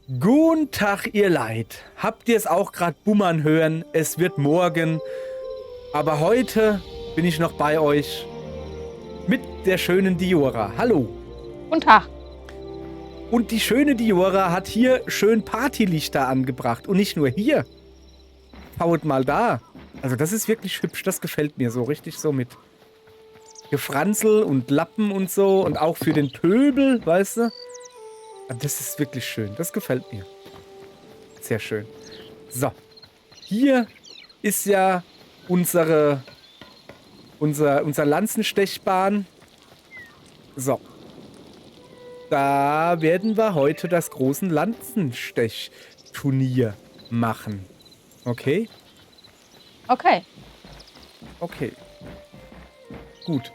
Guten Tag, ihr Leid. Habt ihr es auch gerade bummern hören? Es wird morgen. Aber heute bin ich noch bei euch mit der schönen Diora. Hallo. Guten Tag. Und die schöne Diora hat hier schön Partylichter angebracht. Und nicht nur hier. Schaut mal da. Also das ist wirklich hübsch. Das gefällt mir so richtig so mit Gefranzel und Lappen und so. Und auch für den Pöbel, weißt du? Das ist wirklich schön. Das gefällt mir. Sehr schön. So. Hier ist ja unser Lanzenstechbahn. So. Da werden wir heute das große Lanzenstechturnier machen. Okay? Okay. Okay. Gut.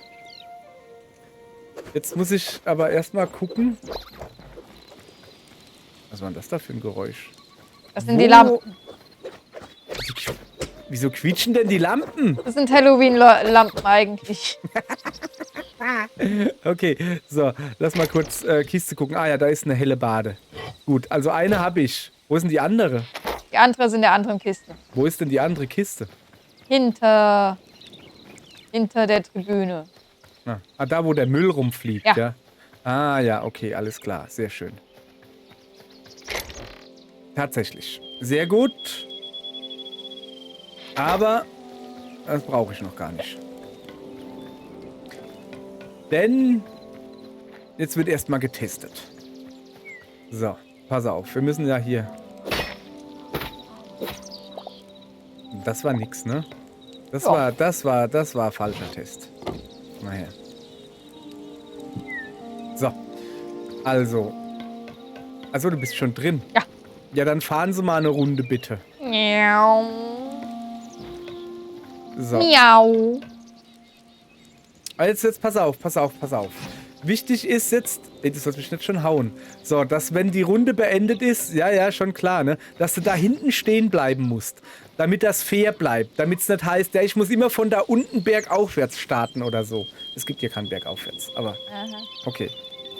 Jetzt muss ich aber erstmal gucken. Was war denn das da für ein Geräusch? Das sind die Lampen. Wieso quietschen denn die Lampen? Das sind Halloween-Lampen eigentlich. Okay, so, lass mal kurz Kiste gucken. Ah ja, da ist eine helle Bade. Gut, also eine habe ich. Wo ist denn die andere? Die andere ist in der anderen Kiste. Wo ist denn die andere Kiste? Hinter der Tribüne. Ah, da wo der Müll rumfliegt, Ja. ja? Ah ja, okay, alles klar. Sehr schön. Tatsächlich. Sehr gut. Aber das brauche ich noch gar nicht. Denn jetzt wird erstmal getestet. So, pass auf. Wir müssen ja hier... Das war nix, ne? Das war falscher Test. Mal her. So. Also, du bist schon drin. Ja. Ja, dann fahren Sie mal eine Runde, bitte. Miau. So. Miau. Jetzt pass auf. Wichtig ist jetzt, das soll mich nicht schon hauen, so, dass wenn die Runde beendet ist, ja, schon klar, ne, dass du da hinten stehen bleiben musst, damit das fair bleibt, damit es nicht heißt, ja, ich muss immer von da unten bergaufwärts starten oder so. Es gibt hier keinen Bergaufwärts, aber okay.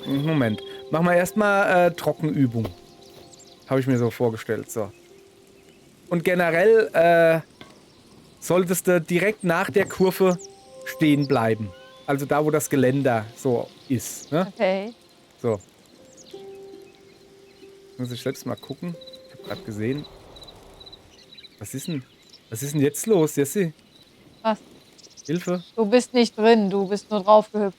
Moment, machen wir erstmal Trockenübung. Habe ich mir so vorgestellt, so. Und generell solltest du direkt nach der Kurve stehen bleiben. Also da, wo das Geländer so ist. Ne? Okay. So. Muss ich selbst mal gucken. Ich habe gerade gesehen. Was ist denn jetzt los, Jessie? Was? Hilfe? Du bist nicht drin, du bist nur drauf gehüpft.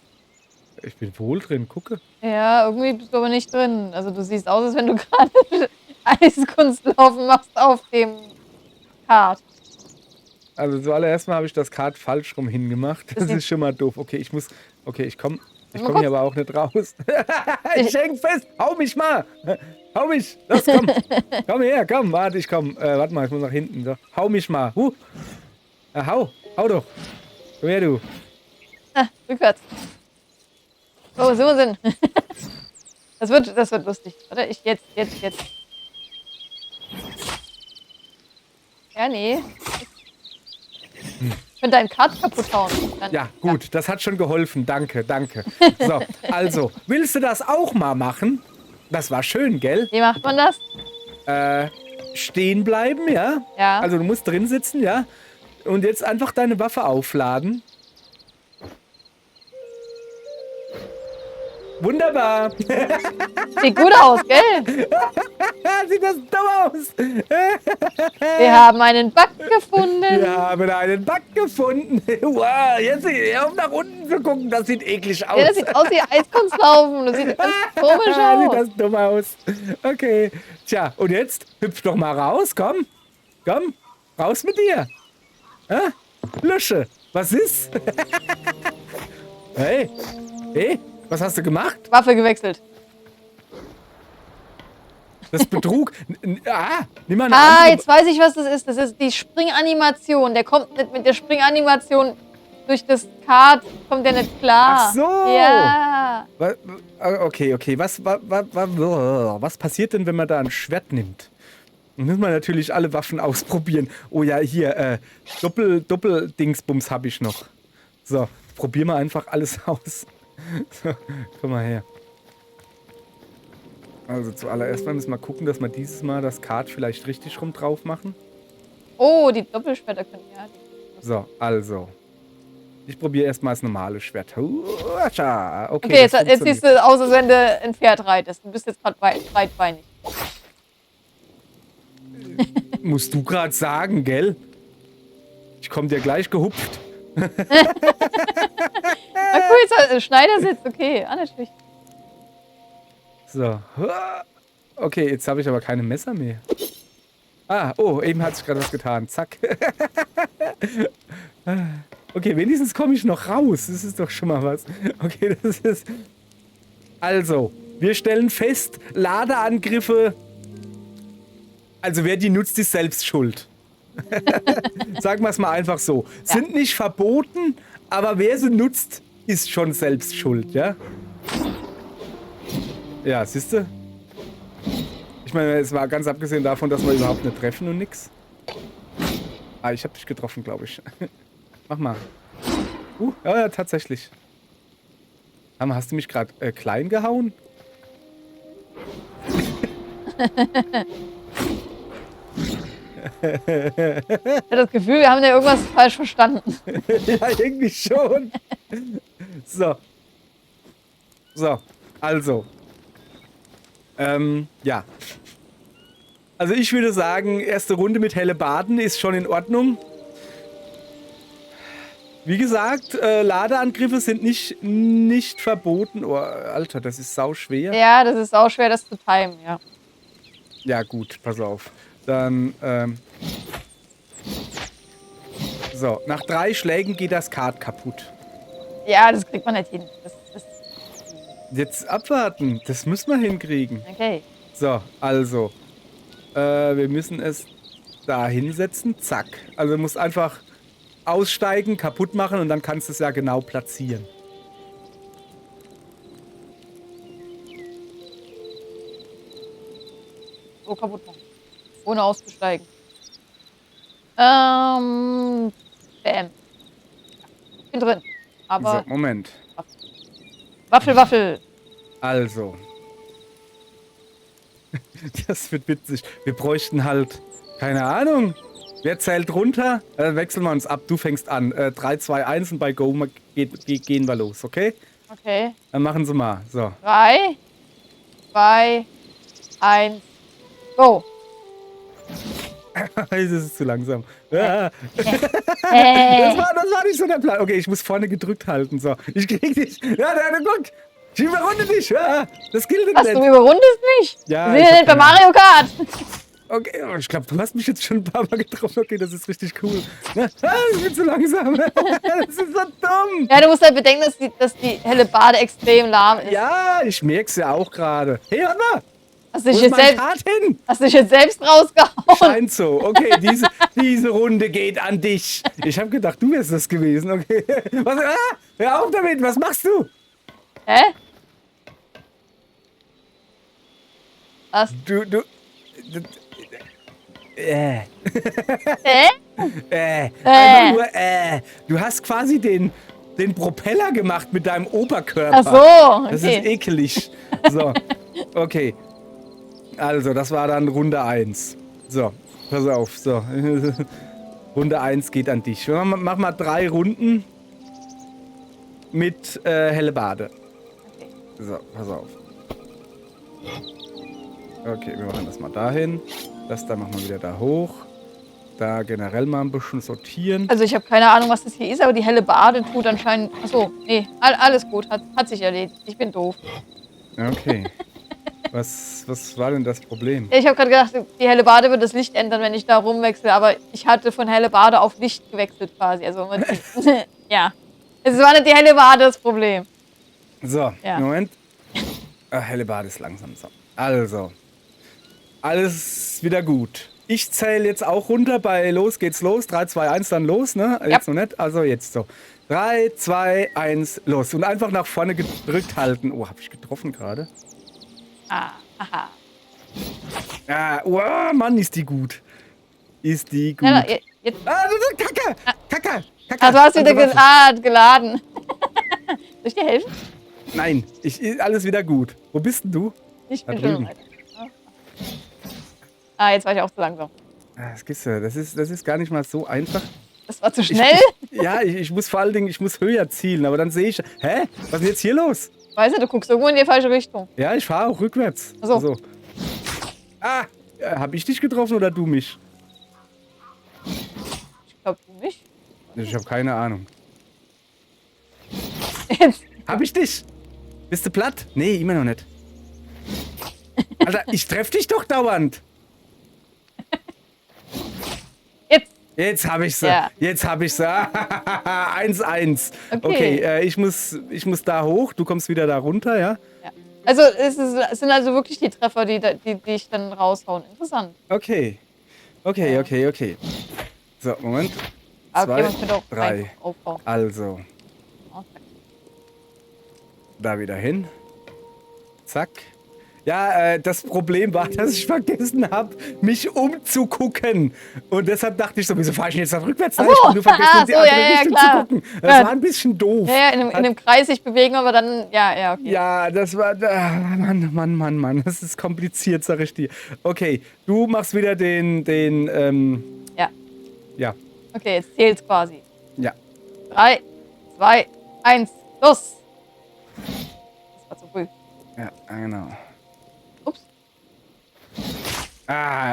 Ich bin wohl drin, gucke. Ja, irgendwie bist du aber nicht drin. Also du siehst aus, als wenn du gerade Eiskunstlaufen machst auf dem Kart. Also zuallererst mal habe ich das Kart falsch rum hingemacht. Das ist schon mal doof. Okay, ich komme hier aber auch nicht raus. Ich häng fest. Hau mich mal. Hau mich. Los, komm. Komm her, komm. Warte, ich komm. Warte mal, ich muss nach hinten. So. Hau mich mal. Hau doch. Komm her, du. Rückwärts. Oh, so sind. Das wird lustig. Warte, jetzt. Ja, nee. Ich könnte deinen Kart kaputt hauen. Dann, Ja, gut, das hat schon geholfen. Danke. So, also, willst du das auch mal machen? Das war schön, gell? Wie macht man das? Stehen bleiben, ja? Ja. Also du musst drin sitzen, ja? Und jetzt einfach deine Waffe aufladen. Wunderbar. Sieht gut aus, gell? Sieht das dumm aus. Wir haben einen Bug gefunden. Wir haben einen Bug gefunden. Wow, jetzt auf nach unten zu gucken, das sieht eklig aus. Ja, das sieht aus wie Eiskunstlaufen. Das sieht ganz komisch aus. Sieht das dumm aus. Okay. Tja, und jetzt hüpf doch mal raus, komm. Komm, raus mit dir. Lösche, was ist? Hey, was hast du gemacht? Waffe gewechselt. Das ist Betrug. Nimm mal eine andere. Jetzt weiß ich, was das ist. Das ist die Springanimation. Der kommt nicht mit der Springanimation durch das Kart, kommt der nicht klar. Ach so. Ja. Okay. Was passiert denn, wenn man da ein Schwert nimmt? Dann muss man natürlich alle Waffen ausprobieren. Oh ja, hier, Doppel-Dingsbums habe ich noch. So, probieren wir einfach alles aus. So, komm mal her. Also zuallererst mal müssen wir gucken, dass wir dieses Mal das Kart vielleicht richtig rum drauf machen. Oh, die Doppelschwerter können ja. So, also. Ich probiere erstmal das normale Schwert. Okay, Okay, jetzt siehst du aus, als wenn du ein Pferd reitest. Du bist jetzt gerade breitbeinig. Musst du gerade sagen, gell? Ich komm dir gleich gehupft. Na cool, jetzt Schneidersitz, okay, nicht schlecht. So. Okay, jetzt habe ich aber keine Messer mehr. Ah, oh, eben hat sich gerade was getan. Zack. Okay, wenigstens komme ich noch raus. Das ist doch schon mal was. Okay, das ist... Also, wir stellen fest, Ladeangriffe... Also, wer die nutzt, ist selbst schuld. Sagen wir es mal einfach so. Ja. Sind nicht verboten, aber wer sie nutzt, ist schon selbst schuld, ja? Ja, siehst du? Ich meine, es war ganz abgesehen davon, dass wir überhaupt nicht treffen und nix. Ah, ich hab dich getroffen, glaube ich. Mach mal. Ja, tatsächlich. Hast du mich gerade klein gehauen? Ich habe das Gefühl, wir haben ja irgendwas falsch verstanden. Ja, irgendwie schon. So. So, also. Ja. Also ich würde sagen, erste Runde mit Hellebarden ist schon in Ordnung. Wie gesagt, Ladeangriffe sind nicht verboten. Oh, Alter, das ist sauschwer. Ja, das ist auch schwer, das zu timen, ja. Ja gut, pass auf. Dann, so, nach 3 Schlägen geht das Kart kaputt. Ja, das kriegt man nicht hin. Jetzt abwarten, das müssen wir hinkriegen. Okay. So, also, wir müssen es da hinsetzen, zack. Also du musst einfach aussteigen, kaputt machen und dann kannst du es ja genau platzieren. So kaputt machen. Ohne auszusteigen. Bam. Ich bin drin. Aber. So, Moment. Waffel. Also. Das wird witzig. Wir bräuchten halt, keine Ahnung. Wer zählt runter? Wechseln wir uns ab. Du fängst an. 3, 2, 1 und bei Go gehen wir los, okay? Okay. Dann machen Sie mal. So. 3, 2, 1, go. Das ist zu langsam. Das war nicht so der Plan. Okay, ich muss vorne gedrückt halten. So. Ich krieg dich. Ja, guck. Ich überrunde dich. Ja, das gilt nicht. Was, du überrundest mich? Ja. Wir sind nicht bei Mario Kart. Okay, ich glaube, du hast mich jetzt schon ein paar Mal getroffen. Okay, das ist richtig cool. Ich bin zu langsam. Das ist so dumm. Ja, du musst halt bedenken, dass die Hellebarde extrem lahm ist. Ja, ich merk's ja auch gerade. Hey, warte mal. Hast du dich jetzt selbst rausgehauen? Scheint so. Okay, diese Runde geht an dich. Ich habe gedacht, du wärst das gewesen. Okay. Was, hör auf damit. Was machst du? Hä? Was? Einfach nur, Du hast quasi den Propeller gemacht mit deinem Oberkörper. Ach so, okay. Das ist ekelig. So, okay. Also, das war dann Runde 1. So, pass auf. So. Runde 1 geht an dich. Mach mal 3 Runden mit Hellebarde. Okay. So, pass auf. Okay, wir machen das mal dahin. Das da machen wir wieder da hoch. Da generell mal ein bisschen sortieren. Also ich habe keine Ahnung, was das hier ist, aber die Hellebarde tut anscheinend... Achso, nee, alles gut, hat sich erledigt. Ich bin doof. Okay. Was war denn das Problem? Ich habe gerade gedacht, die Hellebarde wird das Licht ändern, wenn ich da rumwechsle, aber ich hatte von Hellebarde auf Licht gewechselt quasi. Also ja. Es war nicht die Hellebarde das Problem. So, ja. Moment. Hellebarde ist langsam. So. Also. Alles wieder gut. Ich zähle jetzt auch runter bei los geht's los. 3, 2, 1, dann los, ne? Ja. Jetzt noch nicht. Also jetzt so. 3, 2, 1, los. Und einfach nach vorne gedrückt halten. Oh, habe ich getroffen gerade? Aha. Oh, Mann, ist die gut. Ist die gut. Ja, jetzt. Kacke. Ach, du hast wieder geladen. Soll ich dir helfen? Nein, alles wieder gut. Wo bist denn du? Ich Da bin schon drüben. weiter. Ah, jetzt war ich auch zu langsam. Das gibt's ja. Das ist gar nicht mal so einfach. Das war zu schnell. Ich muss vor allen Dingen, ich muss höher zielen, aber dann sehe ich, hä? Was ist denn jetzt hier los? Weißt du, du guckst irgendwo in die falsche Richtung. Ja, ich fahre auch rückwärts. Ach so. Also. Ah, hab ich dich getroffen oder du mich? Ich glaube, du nicht. Ich habe keine Ahnung. Jetzt. Hab ich dich? Bist du platt? Nee, immer noch nicht. Alter, ich treff dich doch dauernd. Jetzt. Jetzt hab ich sie. Ja. Jetzt hab ich sie. 1-1. Okay. Okay, ich muss da hoch, du kommst wieder da runter, ja? Ja. Also, es sind also wirklich die Treffer, die ich dann raushauen. Interessant. Okay. Okay. So, Moment. Aber okay, 2, man könnte auch 3. einfach aufbauen. Also, Oh, zack. da wieder hin. Zack. Ja, das Problem war, dass ich vergessen habe, mich umzugucken. Und deshalb dachte ich so, wieso fahre ich denn jetzt nach rückwärts? Nein, Ach ich so, habe nur vergessen, in die so, andere ja, Richtung klar. zu gucken. Das Ja. war ein bisschen doof. Ja, in einem Kreis sich bewegen, aber dann, ja, okay. Ja, das war, Mann. Das ist kompliziert, sag ich dir. Okay, du machst wieder Ja. ja, Okay, jetzt zählt's quasi. ja. 3, 2, 1, los! Das war zu früh. Ja, genau. Ups.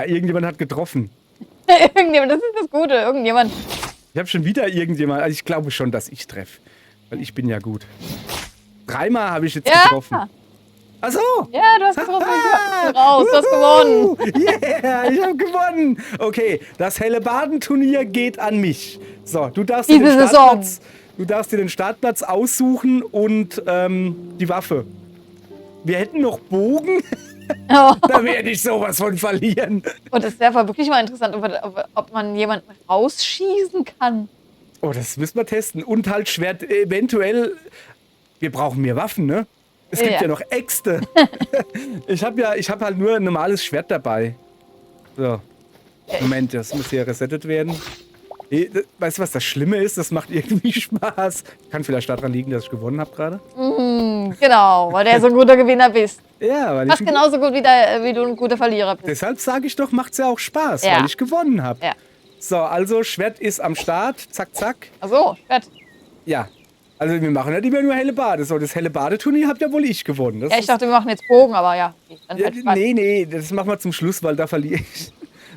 Irgendjemand hat getroffen. Irgendjemand, das ist das Gute. Irgendjemand. Ich habe schon wieder irgendjemand, also ich glaube schon, dass ich treffe. Weil ich bin ja gut. 3-mal habe ich jetzt Ja! getroffen. Ach so! Ja, du hast getroffen. Ich bin raus. Du hast gewonnen. Yeah, ich habe gewonnen. Okay, das Hellebarden-Turnier geht an mich. So, du darfst Diese dir den Saison. Startplatz, du darfst dir den Startplatz aussuchen und die Waffe. Wir hätten noch Bogen, Oh. da werde ich sowas von verlieren. Und das wäre wirklich mal interessant, ob man jemanden rausschießen kann. Oh, das müssen wir testen. Und halt Schwert, eventuell, wir brauchen mehr Waffen, ne? Es gibt ja noch Äxte. Ich habe halt nur ein normales Schwert dabei. So. Moment, das muss hier resettet werden. Weißt du, was das Schlimme ist? Das macht irgendwie Spaß. Kann vielleicht daran liegen, dass ich gewonnen habe gerade. Genau, weil du so ein guter Gewinner bist. Ja, weil Fast ich genauso gut wie du ein guter Verlierer bist. deshalb sage ich doch, macht's ja auch Spaß, Ja. weil ich gewonnen habe. Ja. So, also Schwert ist am Start. Zack, zack. Achso, Schwert. Ja. Also wir machen nicht immer nur Hellebade. So, das Hellebade-Turnier habt ja wohl ich gewonnen. Das Ja, ich ist- dachte, wir machen jetzt Bogen, aber ja. Okay, dann Ja, halt Schwert. nee, das machen wir zum Schluss, weil da verliere ich.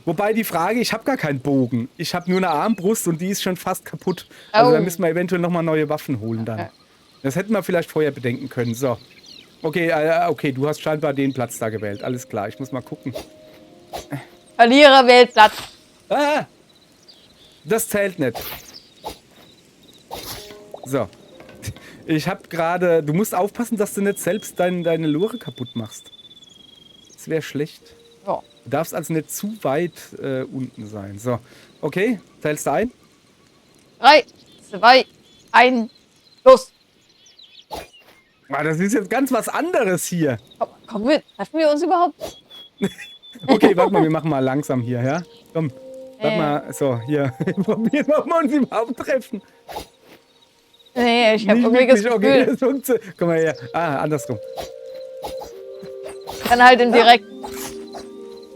Wobei die Frage, ich habe gar keinen Bogen. Ich habe nur eine Armbrust und die ist schon fast kaputt. Also Oh. da müssen wir eventuell nochmal neue Waffen holen dann. Okay. Das hätten wir vielleicht vorher bedenken können. So. Okay, okay, du hast scheinbar den Platz da gewählt. Alles klar, ich muss mal gucken. Verlierer wählt Platz. Ah! Das zählt nicht. So. Ich habe gerade... Du musst aufpassen, dass du nicht selbst deine Lore kaputt machst. Das wäre schlecht. Ja. Du darfst also nicht zu weit unten sein. So, okay, zählst du ein? 3, 2, 1, los. Das ist jetzt ganz was anderes hier. Treffen wir uns überhaupt? Okay, warte mal, wir machen mal langsam hier, ja? Komm, warte mal, so, hier. Probieren wir, ob wir uns überhaupt treffen. Nee, ich habe Nicht irgendwie das wirklich, okay, Gefühl, das funktioniert. Komm mal her. Andersrum. dann halt im Direkt.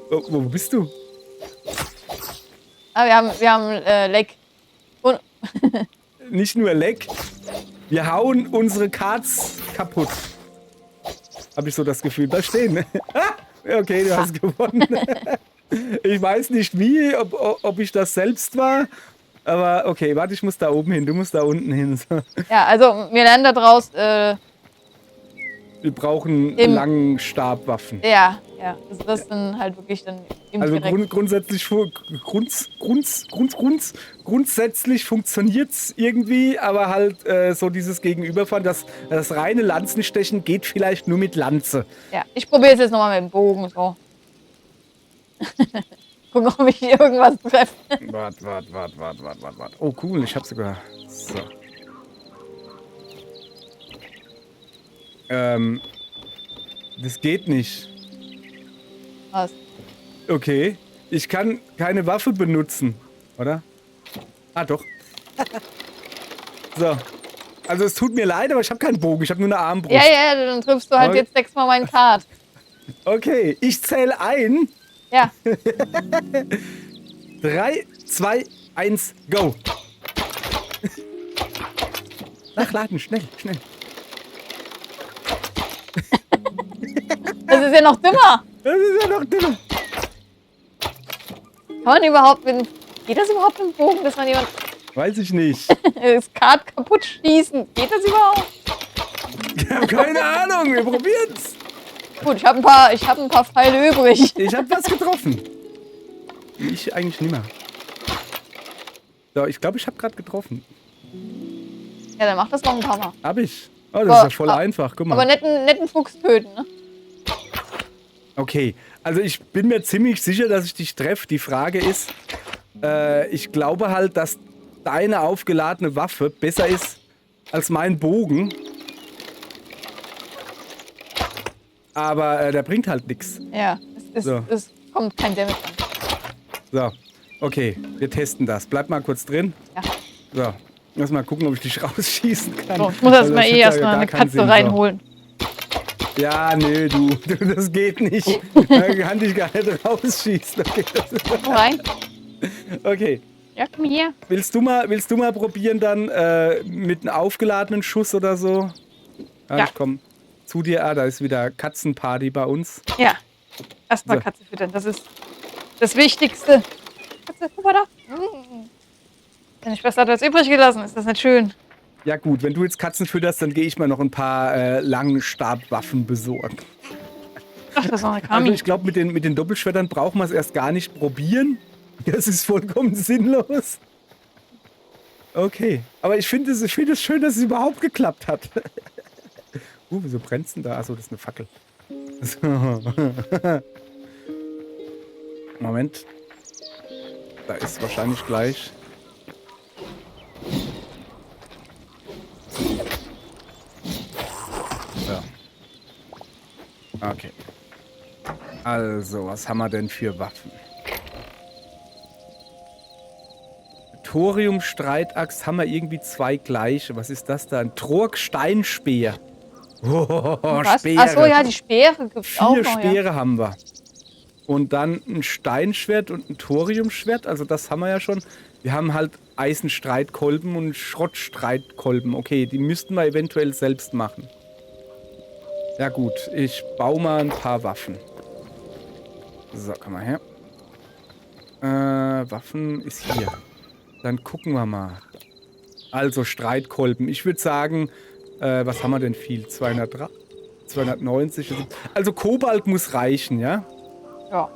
Oh, wo bist du? Wir haben Leck. Und Nicht nur Leck. Wir hauen unsere Cards kaputt. Habe ich so das Gefühl. Da stehen. Ne? Okay, du hast gewonnen. Ich weiß nicht wie, ob ich das selbst war. Aber okay, warte, ich muss da oben hin. Du musst da unten hin. So. ja, also wir lernen daraus, Wir brauchen Im- langen Stabwaffen. ja, also das dann halt wirklich dann im Also Direkt. grundsätzlich funktioniert es irgendwie, aber halt so dieses Gegenüberfahren, das reine Lanzenstechen geht vielleicht nur mit Lanze. Ja, ich probiere es jetzt nochmal mit dem Bogen. So. Gucken, ob ich irgendwas treffe. Warte. Oh cool, ich hab sogar... So. Das geht nicht. Was? Okay. Ich kann keine Waffe benutzen, oder? Ah, doch. So. Also es tut mir leid, aber ich habe keinen Bogen. Ich habe nur eine Armbrust. Ja, dann triffst du halt Okay. jetzt 6-mal meinen Card. Okay, ich zähle ein. Ja. 3, 2, 1, go. Nachladen, schnell, schnell. Das ist ja noch dümmer. Das ist ja noch dümmer. Kann man überhaupt geht das überhaupt im Bogen, dass man jemand Weiß ich nicht. das Kart kaputt schießen? Geht das überhaupt? Ich habe keine Ahnung, wir probieren's. Gut, ich habe ein paar Pfeile übrig. Ich habe was getroffen. Ich eigentlich nicht mehr. So, ich glaube, ich habe gerade getroffen. Ja, dann mach das noch ein paar Mal. Hab ich. Oh, das ist ja voll einfach. Guck mal. Aber netten Fuchs töten, ne? Okay, also ich bin mir ziemlich sicher, dass ich dich treffe. Die Frage ist, ich glaube halt, dass deine aufgeladene Waffe besser ist als mein Bogen. Aber der bringt halt nichts. Ja, es kommt kein Damage an. So, okay, wir testen das. Bleib mal kurz drin. Ja. So, lass mal gucken, ob ich dich rausschießen kann. So, ich muss Also das hat ja erstmal gar eine keinen Katze Sinn. reinholen. So. Ja, nee, du, das geht nicht. Da kann dich gar nicht rausschießen. Okay, Komm rein. okay. Ja, komm hier. Willst du mal probieren dann mit einem aufgeladenen Schuss oder so? Ja. Ich komm zu dir. Da ist wieder Katzenparty bei uns. Ja. Erstmal So. Katze füttern. Das ist das Wichtigste. Katze, guck mal da. Deine Schwester hat was übrig gelassen. Ist das nicht schön? Ja gut, wenn du jetzt Katzen fütterst, dann gehe ich mal noch ein paar Langstabwaffen besorgen. Ach, das ist noch eine Also Kami. ich glaube, mit den Doppelschwertern braucht man es erst gar nicht probieren. Das ist vollkommen sinnlos. Okay, aber ich finde es schön, dass es überhaupt geklappt hat. Wieso brennt's denn da? Achso, das ist eine Fackel. So. Moment. Da ist wahrscheinlich gleich. So. Okay. Also, was haben wir denn für Waffen? Thorium-Streitaxt haben wir irgendwie zwei gleiche. Was ist das da? Ein Trog-Steinspeer. Oh, Was? Speere. Achso, ja, die Speere gibt's auch 4 noch. Speere haben wir. Und dann ein Steinschwert und ein Thoriumschwert. Also das haben wir ja schon. Wir haben halt Eisenstreitkolben und Schrottstreitkolben. Okay, die müssten wir eventuell selbst machen. Ja gut, ich baue mal ein paar Waffen. So, komm mal her. Waffen ist hier. Dann gucken wir mal. Also Streitkolben. Ich würde sagen, was haben wir denn viel? 290. Also Kobalt muss reichen, ja? Ja.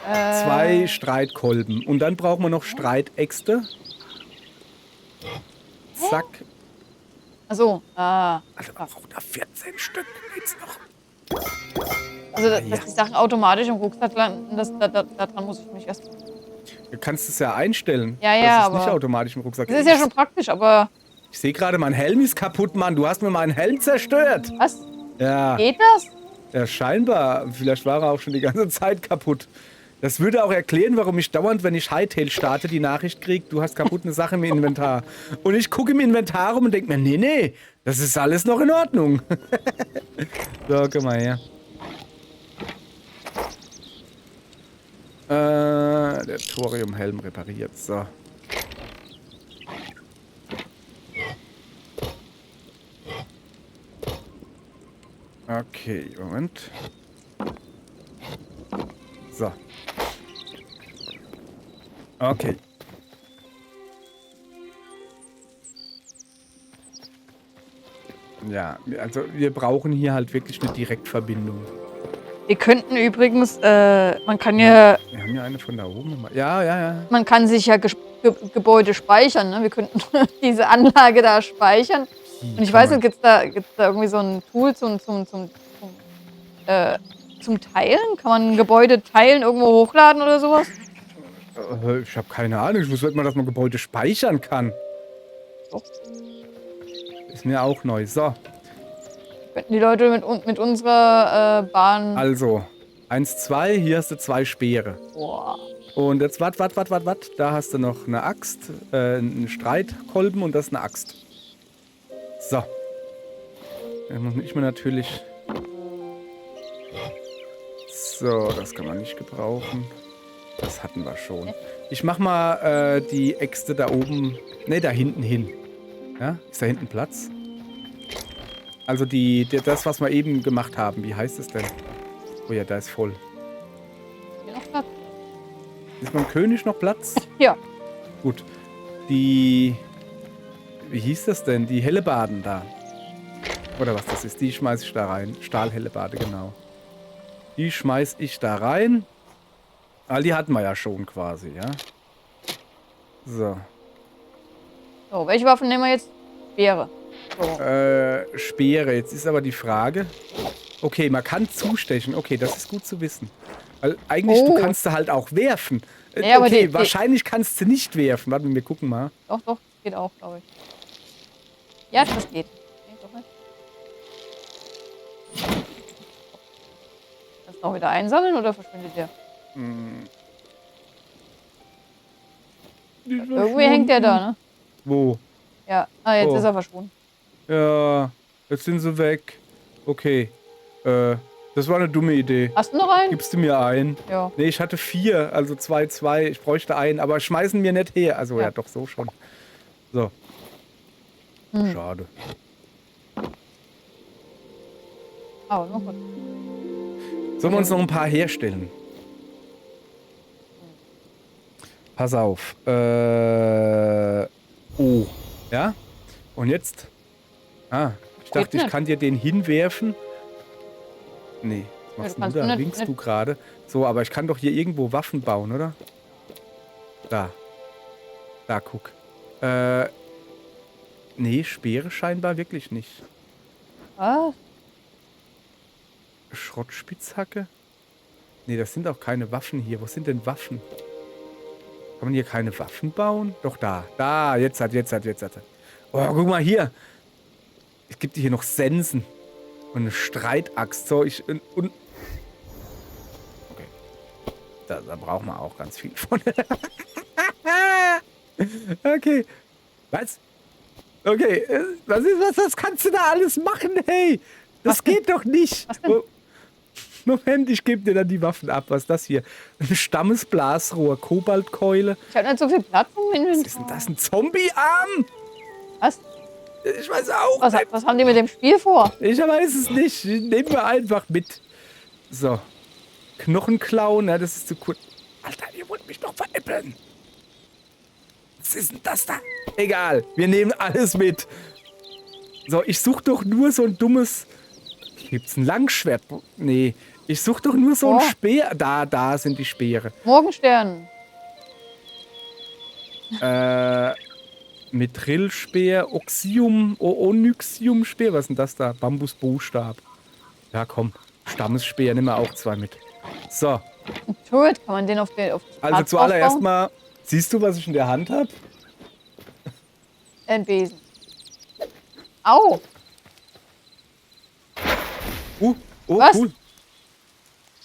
2 Streitkolben. Und dann brauchen wir noch Streitäxte. Zack. Achso, Also man braucht da 14 Stück. Geht's noch? also dass ja. die Sachen automatisch im Rucksack landen, daran muss ich mich erst. Du kannst es ja einstellen. Ja, dass ja, es aber nicht automatisch im Rucksack Das ist ja schon praktisch, aber Ich sehe gerade, mein Helm ist kaputt, Mann. Du hast mir meinen Helm zerstört. was? Ja. Geht das? Ja, scheinbar. Vielleicht war er auch schon die ganze Zeit kaputt. Das würde auch erklären, warum ich dauernd, wenn ich Hightail starte, die Nachricht kriege, du hast kaputt eine Sache im Inventar. Und ich gucke im Inventar rum und denke mir, nee, das ist alles noch in Ordnung. So, guck mal her. Der Thoriumhelm repariert. So. Okay, Moment. So. Okay. Ja, also wir brauchen hier halt wirklich eine Direktverbindung. Wir könnten übrigens, man kann ja, Wir haben ja eine von da oben. Ja. man kann sich ja Gebäude speichern, ne? Wir könnten diese Anlage da speichern. Und ich weiß nicht, gibt's da irgendwie so ein Tool zum Teilen? Kann man ein Gebäude teilen, irgendwo hochladen oder sowas? Ich habe keine Ahnung. Ich wusste mal, dass man Gebäude speichern kann. So. Ist mir auch neu. So, Könnten die Leute mit unserer Bahn. also 1, 2. Hier hast du 2 Speere. Boah. Und jetzt wart. Da hast du noch eine Axt, einen Streitkolben und das ist eine Axt. So. Dann muss ich mir natürlich So, das kann man nicht gebrauchen. Das hatten wir schon. Ich mach mal die Äxte da oben, ne, da hinten hin. Ja, ist da hinten Platz? Also das, was wir eben gemacht haben, wie heißt es denn? Oh ja, da ist voll. Hier noch Platz? Ist beim König noch Platz? Ja. Gut. Wie hieß das denn? Die Hellebarden da. Oder was das ist, die schmeiß ich da rein. Stahlhellebade, genau. Die schmeiß ich da rein. All die hatten wir ja schon quasi, ja. So. So, welche Waffen nehmen wir jetzt? Speere. So. Speere. Jetzt ist aber die Frage. Okay, man kann zustechen. Okay, das ist gut zu wissen. Weil eigentlich, du kannst sie halt auch werfen. Ja, aber okay, wahrscheinlich kannst du nicht werfen. Warte, wir gucken mal. Doch, das geht auch, glaube ich. Ja, das geht. Nee, doch nicht. Kannst du noch wieder einsammeln oder verschwindet der? Irgendwie hängt der da, ne? Wo? Ja, jetzt ist er verschwunden. Ja, jetzt sind sie weg. Okay. Das war eine dumme Idee. Hast du noch einen? Gibst du mir einen? Ja. Nee, ich hatte 4, also 2. Ich bräuchte einen, aber schmeißen mir nicht her. Also ja, doch so schon. So. Schade. Oh, noch was. Sollen wir uns noch ein paar herstellen? Pass auf. Oh. Ja? Und jetzt? Ich dachte, ich kann dir den hinwerfen. Nee, was machst du da? Winkst du gerade? So, aber ich kann doch hier irgendwo Waffen bauen, oder? Da. Da, guck. Nee, Speere scheinbar wirklich nicht. Was? Schrottspitzhacke? Nee, das sind auch keine Waffen hier. Wo sind denn Waffen? Kann man hier keine Waffen bauen? Doch, da. Da, jetzt hat. Oh, guck mal hier. Es gibt hier noch Sensen. Und eine Streitaxt. So, okay. Da brauchen wir auch ganz viel von. Okay. Was? Okay. Was kannst du da alles machen, hey? Das geht doch nicht. Was denn? Moment, ich gebe dir dann die Waffen ab. Was ist das hier? Ein Stammesblasrohr, Kobaltkeule. Ich habe nicht so viel Platz im Inventar. Was ist denn das? Ein Zombie-Arm? Was? Ich weiß auch nicht. Was haben die mit dem Spiel vor? Ich weiß es nicht. Nehmen wir einfach mit. So. Knochenklauen, ja, das ist zu kurz. Alter, ihr wollt mich doch veräppeln. Was ist denn das da? Egal, wir nehmen alles mit. So, ich suche doch nur so ein dummes... Gibt's ein Langschwert? Nee, ich suche doch nur so ein Speer. Da sind die Speere. Morgenstern. Mithrillspeer, Onyxium-Speer. Was ist denn das da? Bambusbostab. Ja, komm. Stammesspeer, nehmen wir auch 2 mit. So. Ein Turret, kann man den auf Also zuallererst mal, siehst du, was ich in der Hand habe? Ein Besen. Au! Was? Cool.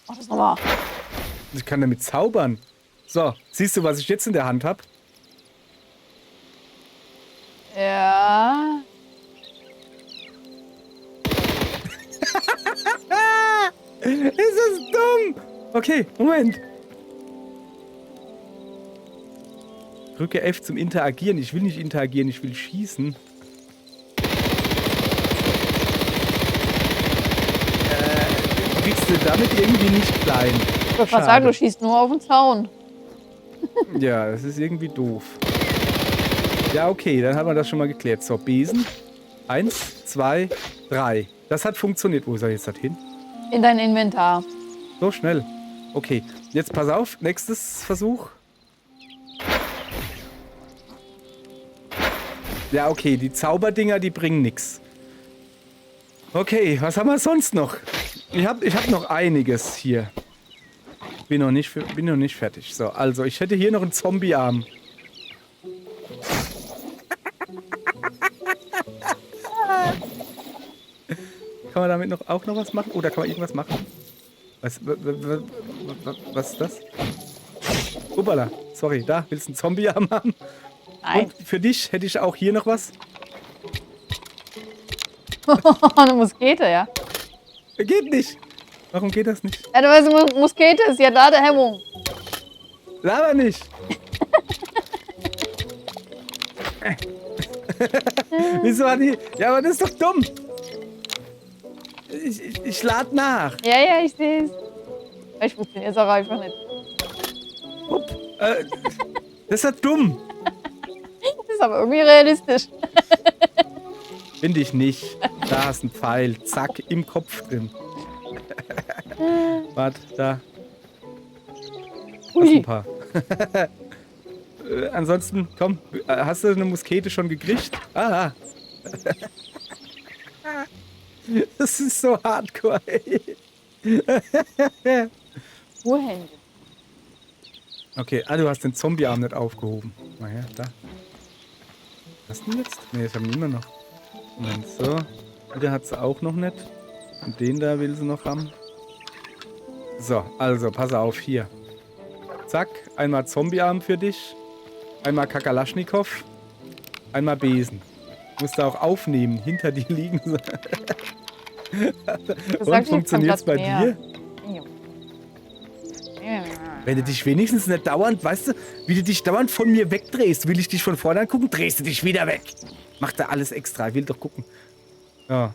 Mach das nochmal. Ich kann damit zaubern. So, siehst du, was ich jetzt in der Hand habe? Ja. Ist das dumm? Okay, Moment. Drücke F zum Interagieren. Ich will nicht interagieren, ich will schießen. Kriegst du damit irgendwie nicht klein. Ich wollte gerade sagen, du schießt nur auf den Zaun. Ja, das ist irgendwie doof. Ja, okay, dann hat man das schon mal geklärt. So, Besen. 1, 2, 3. Das hat funktioniert. Wo ist er jetzt hin? In dein Inventar. So schnell. Okay, jetzt pass auf. Nächstes Versuch. Ja, okay, die Zauberdinger, die bringen nichts. Okay, was haben wir sonst noch? Ich hab noch einiges hier. Bin noch nicht fertig. So, also, ich hätte hier noch einen Zombie-Arm. Kann man damit auch noch was machen? Oder kann man irgendwas machen? Was ist das? Uppala, sorry, da, willst du einen Zombie-Arm haben? Nein. Und für dich hätte ich auch hier noch was. Eine Muskete, ja. Geht nicht. Warum geht das nicht? Ja, du weißt, Muskete ist ja Ladehemmung. Laber nicht. Wieso hat die... Ja, aber das ist doch dumm. Ich lade nach. Ja, ich sehe es. Vielleicht funktioniert es auch einfach nicht. Upp, das ist ja dumm. Das ist aber irgendwie realistisch. Finde ich nicht. Da ist ein Pfeil. Zack, im Kopf drin. Warte, da. Das Ui. ein paar. Ansonsten, komm, hast du eine Muskete schon gekriegt? Ah. Das ist so hardcore, ey. Wohin? Okay, du hast den Zombiearm nicht aufgehoben. Mal her, da. Hast du ihn jetzt? Ne, ich habe ihn immer noch. Moment, so. Der hat sie auch noch nicht. Und den da will sie noch haben. So, also, pass auf, hier. Zack, einmal Zombiearm für dich. Einmal Kakalaschnikow. Einmal Besen. Musst du auch aufnehmen, hinter dir liegen. Und funktioniert's bei dir? Wenn du dich wenigstens nicht dauernd, weißt du, wie du dich dauernd von mir wegdrehst, will ich dich von vorne angucken, drehst du dich wieder weg. Macht da alles extra, ich will doch gucken. Ja,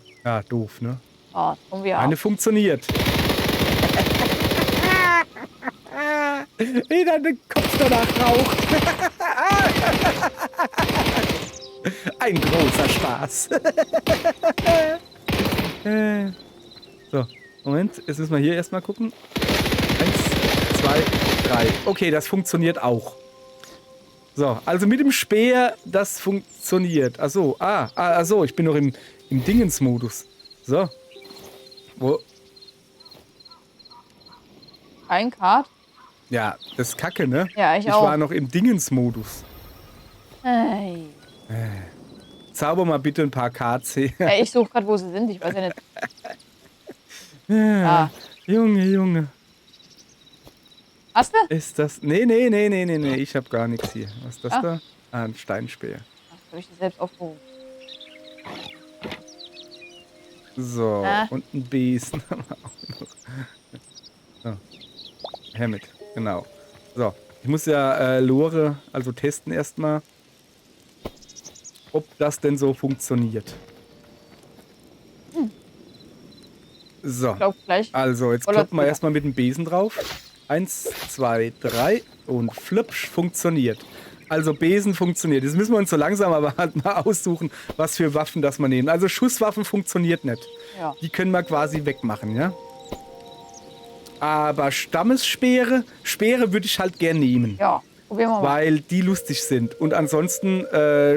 doof, ne? Oh, Zombie Eine funktioniert. Wie dein Kopf danach raucht. Ein großer Spaß. So, Moment, jetzt müssen wir hier erstmal gucken. 1, 2, 3. Okay, das funktioniert auch. So, also mit dem Speer, das funktioniert. Achso, achso, ich bin noch im Dingens-Modus. So. Wo? Kein Kart? Ja, das ist kacke, ne? Ja, ich auch. Ich war noch im Dingens-Modus. Hey. Zauber mal bitte ein paar KC. Ey, ich suche gerade, wo sie sind. Ich weiß ja nicht. Ja, Junge. Hast du? Ist das... Nee. Ich hab gar nichts hier. Was ist das da? Ein Steinspeer. Ach, habe ich die selbst aufgehoben. So, und ein Besen haben wir auch noch. So. Hermit, genau. So, ich muss ja Lore, also testen erstmal, ob das denn so funktioniert. So, Ich glaub, gleich. also jetzt kloppen wir erstmal mit dem Besen drauf. 1, 2, 3 und flupsch, funktioniert. Also Besen funktioniert. Jetzt müssen wir uns so langsam aber halt mal aussuchen, was für Waffen das wir nehmen. Also Schusswaffen funktioniert nicht. Ja. Die können wir quasi wegmachen, ja? Aber Stammesspeere, würde ich halt gern nehmen. Ja, probieren wir mal. Weil die lustig sind. Und ansonsten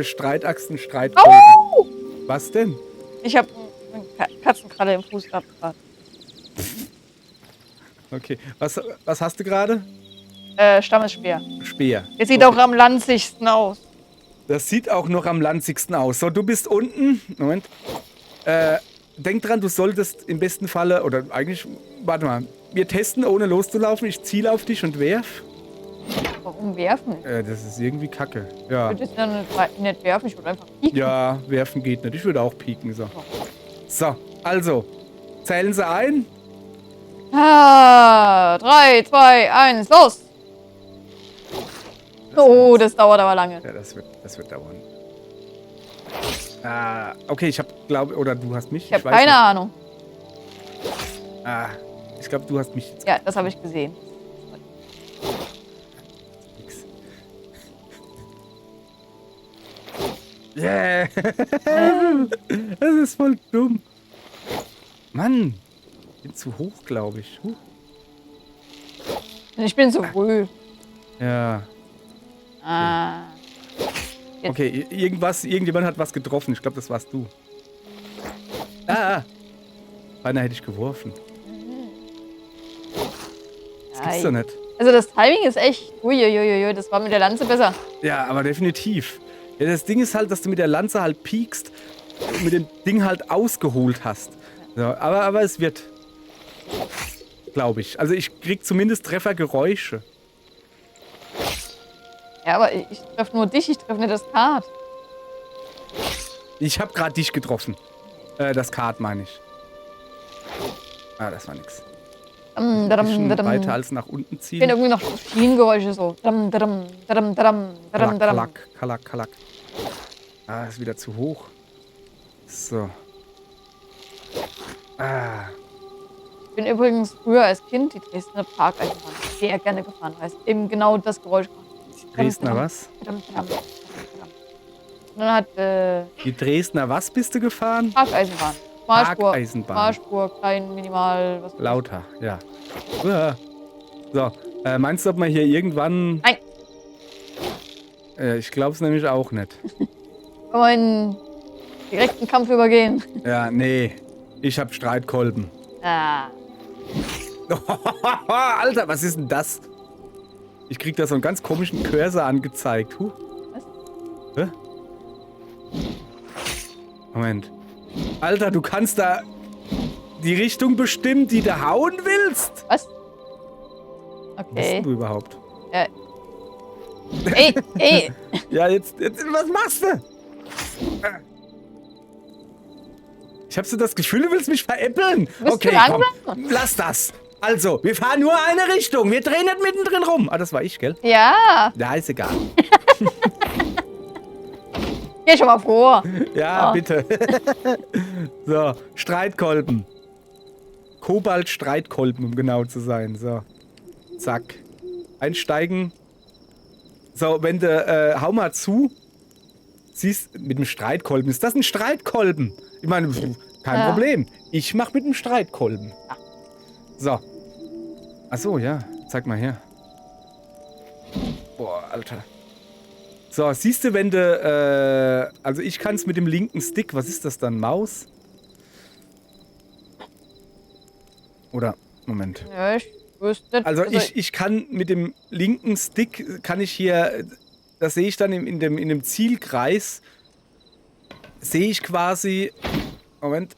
Streitachsen, Streitkolben. Au! Was denn? Ich habe eine Katzenkralle im Fuß gehabt gerade. Okay, was hast du gerade? Stammesspeer. Speer. Es sieht auch am lanzigsten aus. Das sieht auch noch am lanzigsten aus. So, du bist unten. Moment. Denk dran, du solltest im besten Falle, oder eigentlich, warte mal, wir testen, ohne loszulaufen. Ich ziele auf dich und werf. Warum werfen? Das ist irgendwie kacke. Ja. Ich würde jetzt ja nicht werfen, ich würde einfach pieken. Ja, werfen geht nicht. Ich würde auch pieken. So, also, zählen Sie ein. 3, 2, 1, los! Oh, das dauert aber lange. Ja, das wird dauern. Okay, ich glaube, oder du hast mich. Ich habe keine Ahnung. Ich glaube, du hast mich jetzt. Ja, das habe ich gesehen. Nix. Yeah! Das ist voll dumm. Mann, ich bin zu hoch, glaube ich. Ich bin zu früh. Ja. Jetzt. Okay, irgendjemand hat was getroffen. Ich glaube, das warst du. Beinahe hätte ich geworfen. Das gibt's doch nicht. Also das Timing ist echt... Uiuiui, das war mit der Lanze besser. Ja, aber definitiv. Ja, das Ding ist halt, dass du mit der Lanze halt piekst und mit dem Ding halt ausgeholt hast. So, aber es wird. Glaube ich. Also ich krieg zumindest Treffergeräusche. Ja, aber ich treffe nur dich, ich treffe nicht das Kart. Ich habe gerade dich getroffen. Das Kart meine ich. Das war nix. Ein bisschen weiter als nach unten Ich finde ziehen. irgendwie noch Schienengeräusche so. Klack, klack, klack, klack. Ah, ist wieder zu hoch. So. Ah, Ich bin übrigens früher als Kind die Dresdner Parkeisenbahn sehr gerne gefahren, weil es eben genau das Geräusch macht. Dresdner was? Und dann hat Die Dresdner was bist du gefahren? Parkeisenbahn. Schmalspur. Parkeisenbahn. Schmalspur, klein, minimal. Was Lauter, ja. Uah. So, meinst du, ob man hier irgendwann... Nein. Ich glaube es nämlich auch nicht. Kann man in direkten Kampf übergehen. Ja, nee. Ich hab Streitkolben. Ah. Alter, was ist denn das? Ich krieg da so einen ganz komischen Cursor angezeigt. Was? Hä? Moment. Alter, du kannst da die Richtung bestimmen, die du hauen willst? Was? Was bist Okay. denn du überhaupt? Ey! Ja, jetzt was machst du? Ich hab so das Gefühl, du willst mich veräppeln. bist Okay, zu langsam. komm, lass das. Also, wir fahren nur eine Richtung. Wir drehen nicht mittendrin rum. Ah, das war ich, gell? Ja, Ja, ist egal. geh schon mal vor. Ja, Oh. bitte. So, Streitkolben. Kobalt-Streitkolben, um genau zu sein. So, zack. Einsteigen. So, wenn du, hau mal zu. Siehst, mit dem Streitkolben. Ist das ein Streitkolben? Ich meine, kein Ja. Problem. Ich mach mit dem Streitkolben. So. Ach so, ja. Zeig mal her. Boah, Alter. So, siehst du, wenn du, also ich kann es mit dem linken Stick, was ist das dann, Maus? Oder, Moment. Ja, ich wüsste nicht. Also ich kann mit dem linken Stick, kann ich hier, das sehe ich dann in dem Zielkreis, sehe ich quasi, Moment,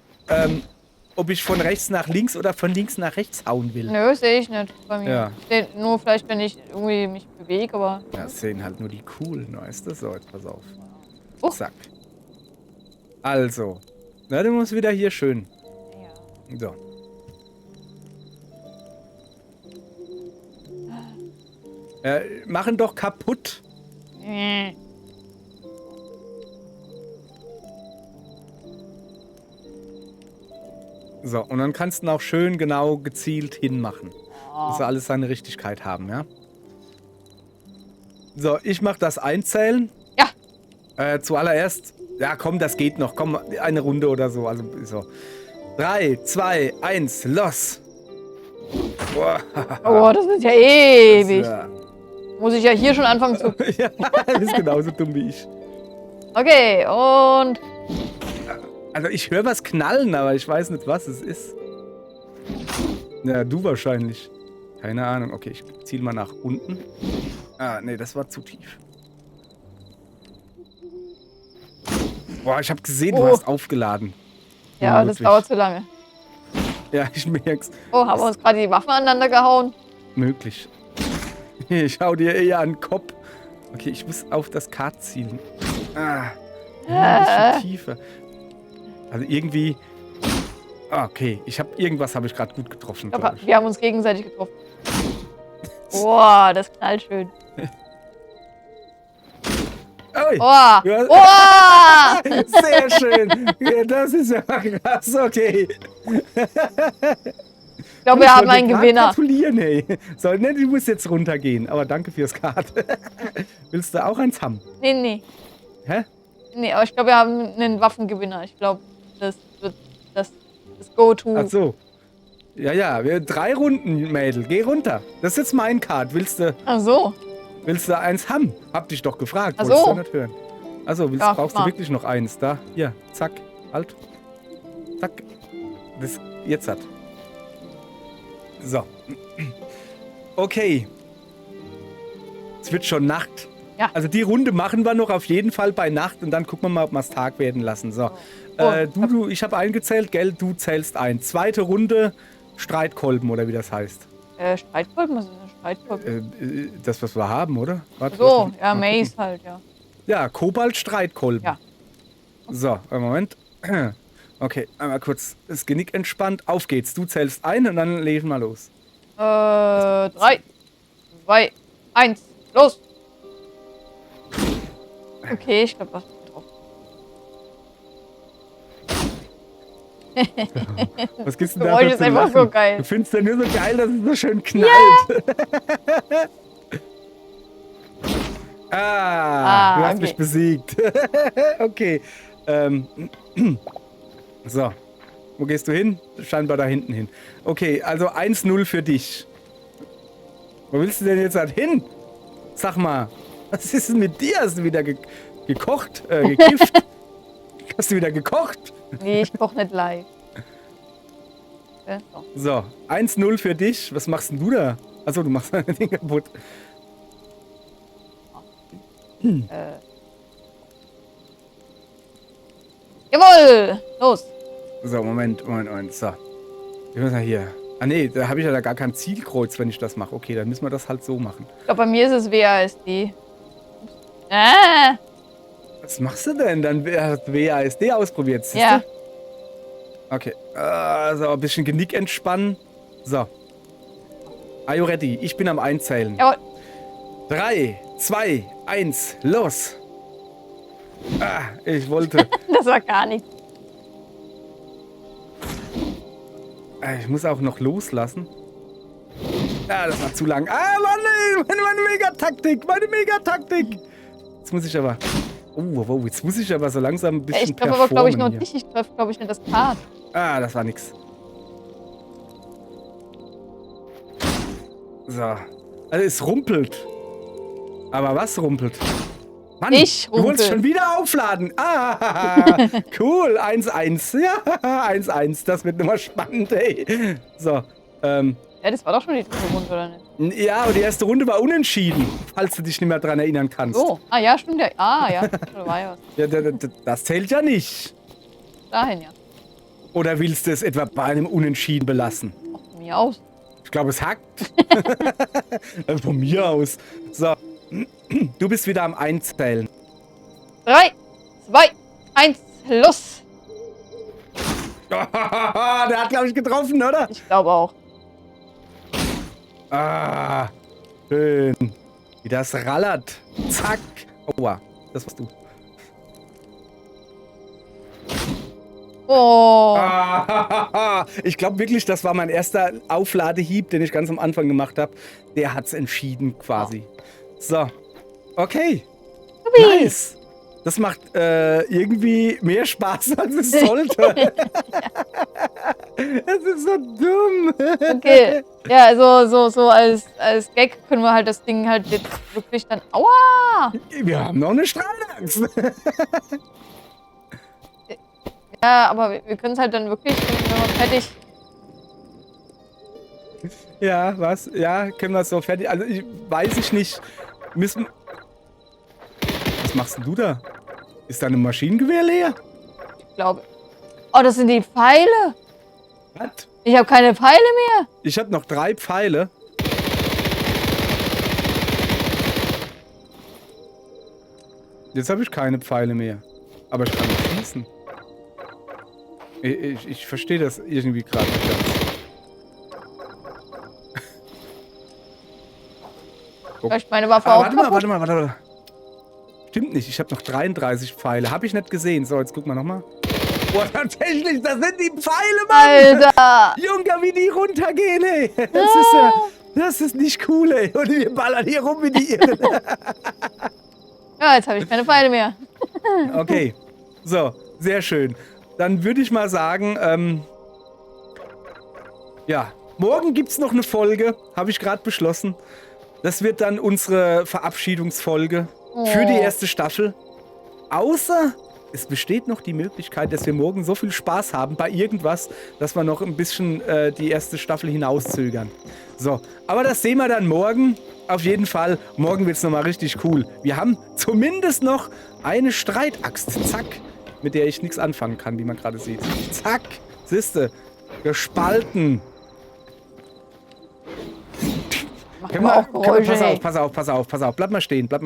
ob ich von rechts nach links oder von links nach rechts hauen will. Nö, sehe ich nicht bei mir. Ja. Ich seh nur vielleicht, wenn ich irgendwie mich bewege, aber. Ja, das sehen halt nur die coolen, weißt du? So, jetzt pass auf. Oh. Zack. Also, na, du musst wieder hier schön. Ja. So. Machen doch kaputt. So, und dann kannst du ihn auch schön genau gezielt hinmachen. Dass wir alles seine Richtigkeit haben, ja? So, ich mach das Einzählen. Ja. Zuallererst, ja komm, das geht noch. Komm, eine Runde oder so. Also so. 3, 2, 1, los! Boah. Oh, das ist ja ewig. Ja. Muss ich ja hier schon anfangen zu. Ja, du bist genauso dumm wie ich. Okay, und. Also ich höre was knallen, aber ich weiß nicht, was es ist. Ja, du wahrscheinlich. Keine Ahnung. Okay, ich ziel mal nach unten. Ah, nee, das war zu tief. Boah, ich habe gesehen, du Oh. hast aufgeladen. Ja, das Unmöglich. dauert zu lange. Ja, ich merk's. Oh, haben wir uns gerade die Waffen aneinander gehauen? Möglich. Ich hau dir eher an den Kopf. Okay, ich muss auf das Kart zielen. Ah, ein bisschen tiefer. Also irgendwie... Okay, irgendwas habe ich gerade gut getroffen, Ich glaub, glaube ich. wir haben uns gegenseitig getroffen. Boah, das knallt schön. Ui. Boah! Ja. Boah! Sehr schön. Ja, das ist ja krass, okay. Ich glaube, wir haben einen Gewinner. Gratulieren, ey. So, ne, du musst jetzt runtergehen, aber danke fürs Kart. Willst du auch eins haben? Nee. Hä? Nee, aber ich glaube, wir haben einen Waffengewinner. Ich glaube, das wird das Go-To. Ach so. Ja, 3 Runden, Mädel. Geh runter. Das ist jetzt mein Kart. Willst du eins haben? Hab dich doch gefragt. Ach Wolltest so. du nicht hören. Also, Ja, brauchst guck du mal. wirklich noch eins? Da, hier, zack, halt. Zack. Das, jetzt hat. So. Okay. Es wird schon Nacht. Ja. Also die Runde machen wir noch auf jeden Fall bei Nacht und dann gucken wir mal, ob wir es Tag werden lassen. So. Oh. Ich habe eingezählt, gell? Du zählst ein. Zweite Runde Streitkolben oder wie das heißt. Streitkolben? Was ist ein Streitkolben? Das, was wir haben, oder? Warte, So, lass mich ja, mal Mace gucken. halt, ja. Ja, Kobalt-Streitkolben. Ja. So, einen Moment. Okay, einmal kurz das Genick entspannt. Auf geht's. Du zählst ein und dann legen wir los. 3, 2, 1, los! Okay, ich glaube, was drauf. Was gibt's denn Das da Geräusch für ist zu einfach lachen? so geil. Du findest ja nur so geil, dass es so schön knallt. Du hast mich besiegt. Okay. So. Wo gehst du hin? Scheinbar da hinten hin. Okay, also 1-0 für dich. Wo willst du denn jetzt halt hin? Sag mal. Was ist denn mit dir? Hast du wieder gekocht? Gekifft? Hast du wieder gekocht? Nee, ich koche nicht live. Okay, so, 1-0 für dich. Was machst denn du da? Achso, du machst dein Ding kaputt. Jawohl! Los! So, Moment. So. Wir müssen ja hier. Ah nee, da habe ich ja da gar kein Zielkreuz, wenn ich das mache. Okay, dann müssen wir das halt so machen. Ich glaube, bei mir ist es WASD. Was machst du denn? Dann WASD ausprobiert, siehst Ja. du? Okay. So, ein bisschen Genick entspannen. So. Are you ready? Ich bin am Einzählen. Jawohl. 3, 2, 1, los! Ich wollte. Das war gar nichts. Ich muss auch noch loslassen. Das war zu lang. Mann, ey, meine Megataktik! Meine Megataktik! Jetzt muss ich aber. Wow, jetzt muss ich aber so langsam ein bisschen. Ich treffe aber, glaube ich, nur hier. dich. Ich treffe, glaube ich, nicht das Kart. Das war nix. So. Also es rumpelt. Aber was rumpelt? Mann, Ich du wolltest rumpel. schon wieder aufladen. Cool. 1-1. Ja, 1-1. Das wird nochmal spannend, ey. So. Ja, das war doch schon die dritte Runde, oder nicht? Ja, aber die erste Runde war unentschieden, falls du dich nicht mehr dran erinnern kannst. So. Ja, stimmt ja. Ja. Da war ja was. Ja, das zählt ja nicht. Dahin, ja. Oder willst du es etwa bei einem Unentschieden belassen? Auch von mir aus. Ich glaube, es hackt. Von mir aus. So. Du bist wieder am Einzählen. 3, 2, 1, los! Der hat, glaube ich, getroffen, oder? Ich glaube auch. Schön. Wie das rallert. Zack. Aua. Das warst du. Oh. Ich glaube wirklich, das war mein erster Aufladehieb, den ich ganz am Anfang gemacht habe. Der hat's entschieden quasi. So. Okay. Subi. Nice. Das macht irgendwie mehr Spaß, als es sollte. Das ist so dumm. Okay. Ja, also so als Gag können wir halt das Ding halt jetzt wirklich dann. Aua! Wir haben noch eine Streitaxt. Ja, aber wir können es halt dann wirklich, wenn wir fertig. Ja, was? Ja, können wir es so fertig. Also, weiß ich nicht. Müssen. Was machst denn du da? Ist dein Maschinengewehr leer? Ich glaube. Oh, das sind die Pfeile. Was? Ich habe keine Pfeile mehr. Ich habe noch 3 Pfeile. Jetzt habe ich keine Pfeile mehr. Aber ich kann nicht schießen. Ich verstehe das irgendwie gerade nicht ganz. Vielleicht meine Waffe auch. Warte mal. Stimmt nicht, ich habe noch 33 Pfeile. Habe ich nicht gesehen. So, jetzt gucken wir nochmal. Boah, tatsächlich, das sind die Pfeile, Mann! Alter! Junge, wie die runtergehen, ey! Das ist nicht cool, ey! Und wir ballern hier rum wie die Irren. Ja, jetzt habe ich keine Pfeile mehr. Okay, so, sehr schön. Dann würde ich mal sagen, ja, morgen gibt es noch eine Folge, habe ich gerade beschlossen. Das wird dann unsere Verabschiedungsfolge für die erste Staffel. Außer es besteht noch die Möglichkeit, dass wir morgen so viel Spaß haben bei irgendwas, dass wir noch ein bisschen die erste Staffel hinauszögern. So, aber das sehen wir dann morgen. Auf jeden Fall, morgen wird es nochmal richtig cool. Wir haben zumindest noch eine Streitaxt. Zack. Mit der ich nichts anfangen kann, wie man gerade sieht. Zack. Siehste. Gespalten. Machen wir auch Geräusche. Pass auf. Bleib mal stehen. Bleib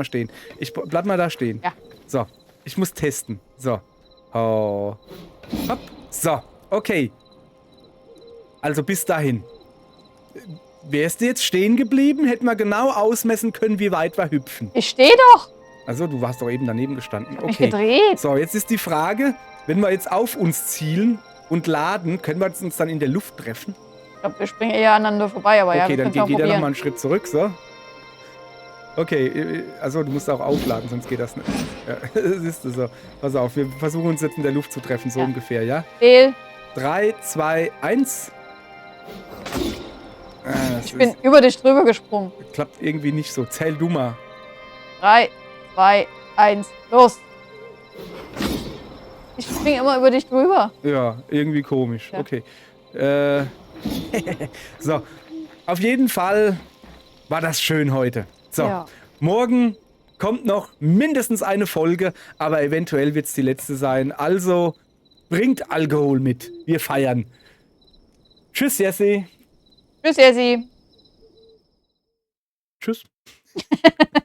mal da stehen. Ja. So. Ich muss testen. So. Oh. Hopp. So. Okay. Also bis dahin. wärst du jetzt stehen geblieben, hätten wir genau ausmessen können, wie weit wir hüpfen. Ich stehe doch. Also, du warst doch eben daneben gestanden. Mich Okay. gedreht. So, jetzt ist die Frage, wenn wir jetzt auf uns zielen und laden, können wir uns dann in der Luft treffen? Ich glaube, wir springen eher aneinander vorbei, aber ja, Okay, wir dann können es geht auch jeder nochmal probieren. einen Schritt zurück, so. Okay, also du musst auch aufladen, sonst geht das nicht. Ja, siehst du so. Pass auf, wir versuchen uns jetzt in der Luft zu treffen, so Ja. ungefähr, ja? Fehl. 3, 2, 1. Ich bin über dich drüber gesprungen. Klappt irgendwie nicht so. Zähl du mal. 3, 2, 1, los. Ich springe immer über dich drüber. Ja, irgendwie komisch. Ja. Okay. So, auf jeden Fall war das schön heute. So, Ja. morgen kommt noch mindestens eine Folge, aber eventuell wird es die letzte sein. Also bringt Alkohol mit. Wir feiern. Tschüss, Jesse. Tschüss, Jessi. Tschüss.